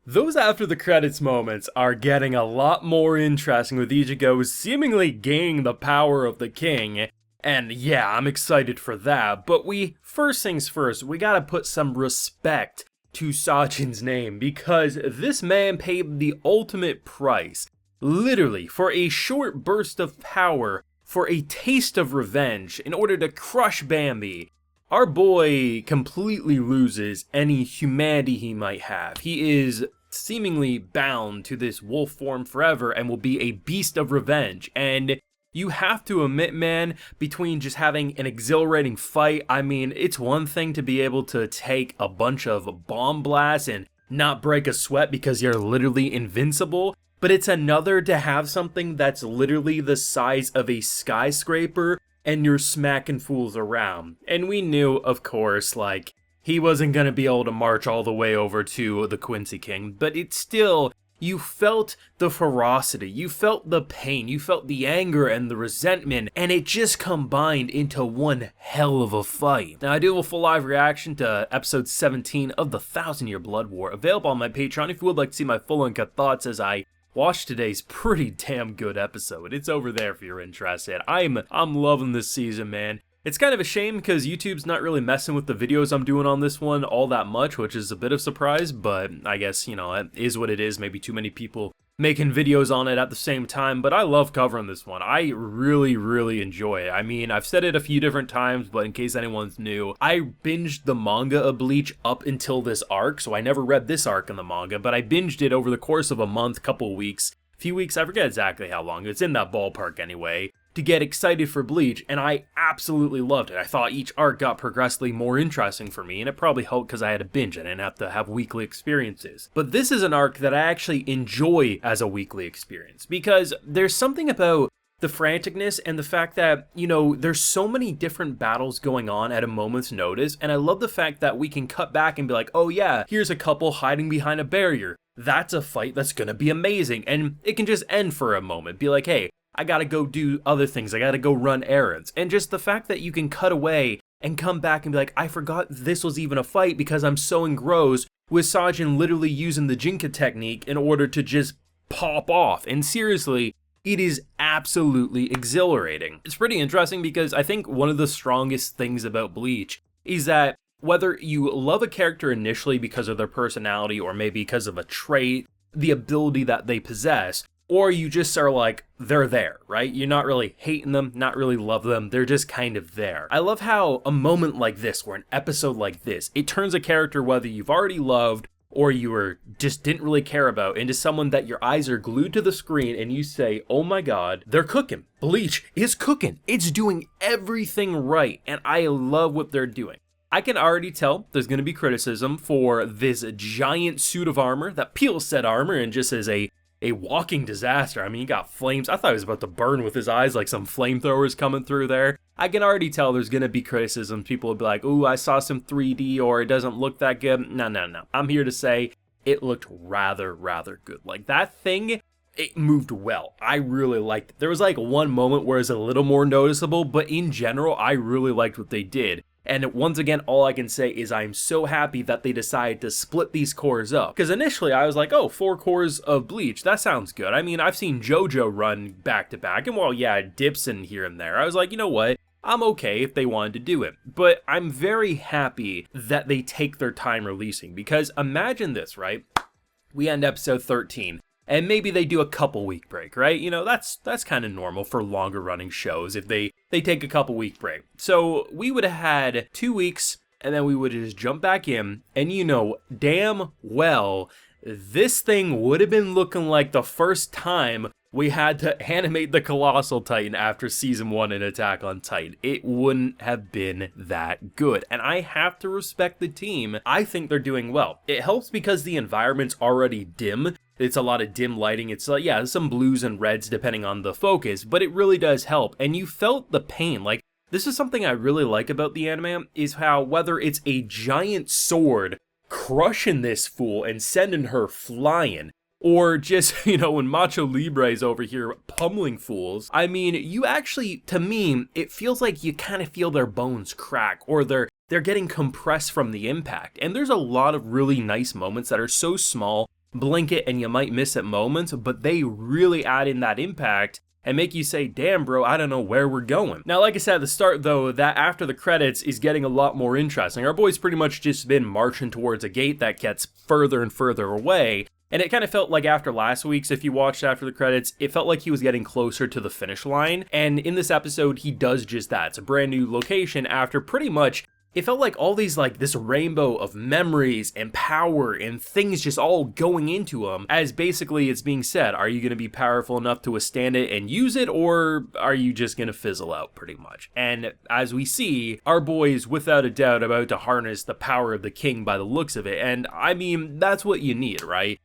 Those after the credits moments are getting a lot more interesting with Ichigo seemingly gaining the power of the king. And yeah, I'm excited for that, but first things first, we gotta put some respect to Sajin's name because this man paid the ultimate price, literally for a short burst of power, for a taste of revenge in order to crush Bambi. Our boy completely loses any humanity he might have. He is seemingly bound to this wolf form forever and will be a beast of revenge. And you have to admit, man, between just having an exhilarating fight, I mean, it's one thing to be able to take a bunch of bomb blasts and not break a sweat because you're literally invincible, but it's another to have something that's literally the size of a skyscraper and you're smacking fools around. And we knew, of course, like, he wasn't gonna be able to march all the way over to the Quincy King, but it's still, you felt the ferocity, you felt the pain, you felt the anger and the resentment, and it just combined into one hell of a fight. Now, I do have a full live reaction to episode 17 of the 1,000-Year Blood War, available on my Patreon if you would like to see my full uncut thoughts as I watch today's pretty damn good episode. It's over there if you're interested. I'm loving this season, man. It's kind of a shame because YouTube's not really messing with the videos I'm doing on this one all that much, which is a bit of a surprise, but I guess, you know, it is what it is. Maybe too many people making videos on it at the same time, but I love covering this one. I really enjoy it. I mean, I've said it a few different times, but in case anyone's new, I binged the manga of Bleach up until this arc, so I never read this arc in the manga, but I binged it over the course of a month, couple weeks, few weeks, I forget exactly how long. It's in that ballpark anyway, to get excited for Bleach, and I absolutely loved it. I thought each arc got progressively more interesting for me, and it probably helped because I had a binge and I didn't have to have weekly experiences. But this is an arc that I actually enjoy as a weekly experience, because there's something about the franticness and the fact that, you know, there's so many different battles going on at a moment's notice, and I love the fact that we can cut back and be like, oh yeah, here's a couple hiding behind a barrier. That's a fight that's gonna be amazing, and it can just end for a moment. Be like, hey, I gotta go do other things, I gotta go run errands. And just the fact that you can cut away and come back and be like, I forgot this was even a fight because I'm so engrossed with Sajin literally using the Jinka technique in order to just pop off. And seriously, it is absolutely exhilarating. It's pretty interesting because I think one of the strongest things about Bleach is that whether you love a character initially because of their personality or maybe because of a trait, the ability that they possess, or you just are like, they're there, right? You're not really hating them, not really love them, they're just kind of there. I love how a moment like this, or an episode like this, it turns a character whether you've already loved or just didn't really care about into someone that your eyes are glued to the screen and you say, oh my god, they're cooking. Bleach is cooking. It's doing everything right, and I love what they're doing. I can already tell there's going to be criticism for this giant suit of armor that peels said armor and just is a walking disaster. I mean, he got flames. I thought he was about to burn with his eyes, like some flamethrowers coming through there. I can already tell there's going to be criticism. People will be like, ooh, I saw some 3D, or it doesn't look that good. No. I'm here to say it looked rather good. Like, that thing, it moved well. I really liked it. There was like one moment where it was a little more noticeable, but in general, I really liked what they did. And once again, all I can say is I'm so happy that they decided to split these cores up. Because initially I was like, oh, 4 cores of Bleach, that sounds good. I mean, I've seen JoJo run back to back, and while, yeah, it dips in here and there, I was like, you know what? I'm okay if they wanted to do it. But I'm very happy that they take their time releasing, because imagine this, right? We end episode 13. And maybe they do a couple week break, right? You know, that's kind of normal for longer running shows if they take a couple week break. So we would have had 2 weeks and then we would just jump back in, and you know damn well this thing would have been looking like the first time we had to animate the Colossal Titan after season 1 in Attack on Titan. It wouldn't have been that good, and I have to respect the team. I think they're doing well. It helps because the environment's already dim. It's a lot of dim lighting. It's like, yeah, some blues and reds depending on the focus, but it really does help. And you felt the pain. Like, this is something I really like about the anime, is how whether it's a giant sword crushing this fool and sending her flying, or just, you know, when Macho Libre is over here pummeling fools, I mean, you actually, to me, it feels like you kind of feel their bones crack, or they're getting compressed from the impact. And there's a lot of really nice moments that are so small, blink it and you might miss at moments, but they really add in that impact and make you say, damn bro, I don't know where we're going. Now, like I said at the start though, that after the credits is getting a lot more interesting. Our boy's pretty much just been marching towards a gate that gets further and further away. And it kind of felt like after last week's, if you watched after the credits, it felt like he was getting closer to the finish line. And in this episode, he does just that. It's a brand new location after pretty much, it felt like all these, like, this rainbow of memories and power and things just all going into him, as basically it's being said, are you going to be powerful enough to withstand it and use it, or are you just going to fizzle out, pretty much? And as we see, our boy is without a doubt about to harness the power of the king by the looks of it, and I mean, that's what you need, right?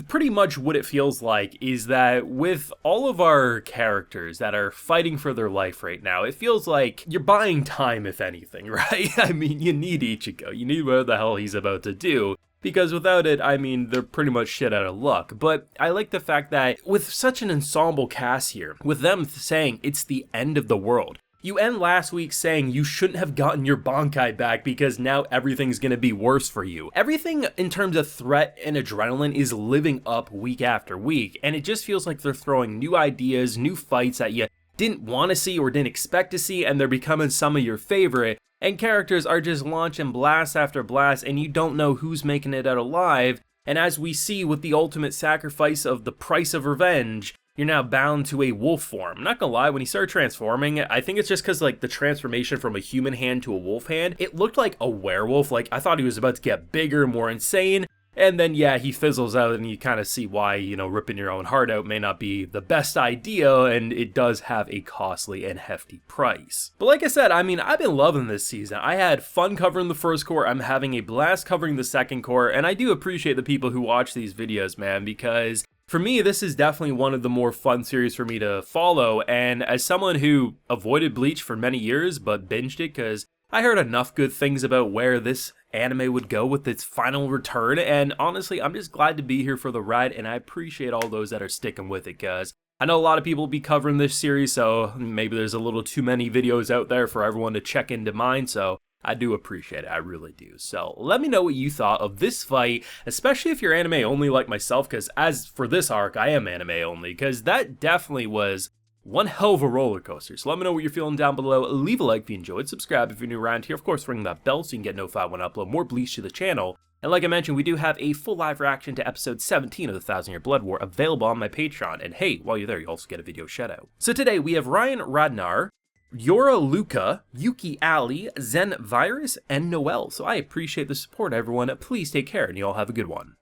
Pretty much what it feels like is that with all of our characters that are fighting for their life right now, it feels like you're buying time, if anything, right? I mean, you need Ichigo. You need what the hell he's about to do. Because without it, I mean, they're pretty much shit out of luck. But I like the fact that with such an ensemble cast here, with them saying it's the end of the world, you end last week saying you shouldn't have gotten your Bankai back because now everything's gonna be worse for you. Everything in terms of threat and adrenaline is living up week after week, and it just feels like they're throwing new ideas, new fights that you didn't want to see or didn't expect to see, and they're becoming some of your favorite, and characters are just launching blast after blast, and you don't know who's making it out alive, and as we see with the ultimate sacrifice of the price of revenge, you're now bound to a wolf form. I'm not gonna lie, when he started transforming, I think it's just because like the transformation from a human hand to a wolf hand, it looked like a werewolf. Like I thought he was about to get bigger, more insane, and then yeah, he fizzles out and you kind of see why, you know, ripping your own heart out may not be the best idea, and it does have a costly and hefty price. But like I said, I mean, I've been loving this season. I had fun covering the first cour, I'm having a blast covering the second cour, and I do appreciate the people who watch these videos, man, because for me, this is definitely one of the more fun series for me to follow, and as someone who avoided Bleach for many years but binged it because I heard enough good things about where this anime would go with its final return, and honestly, I'm just glad to be here for the ride, and I appreciate all those that are sticking with it, because I know a lot of people will be covering this series, so maybe there's a little too many videos out there for everyone to check into mine, so I do appreciate it, I really do. So let me know what you thought of this fight, especially if you're anime only like myself, because as for this arc, I am anime only, because that definitely was one hell of a roller coaster. So let me know what you're feeling down below. Leave a like if you enjoyed, subscribe if you're new around here, of course ring that bell so you can get notified when I upload more Bleach to the channel. And like I mentioned, we do have a full live reaction to episode 17 of the 1000-Year Blood War available on my Patreon, and hey, while you're there, you also get a video shout out. So today we have Ryan Radnar, Yora Luca, Yuki Ali, Zen Virus, and Noel. So I appreciate the support, everyone. Please take care, and you all have a good one.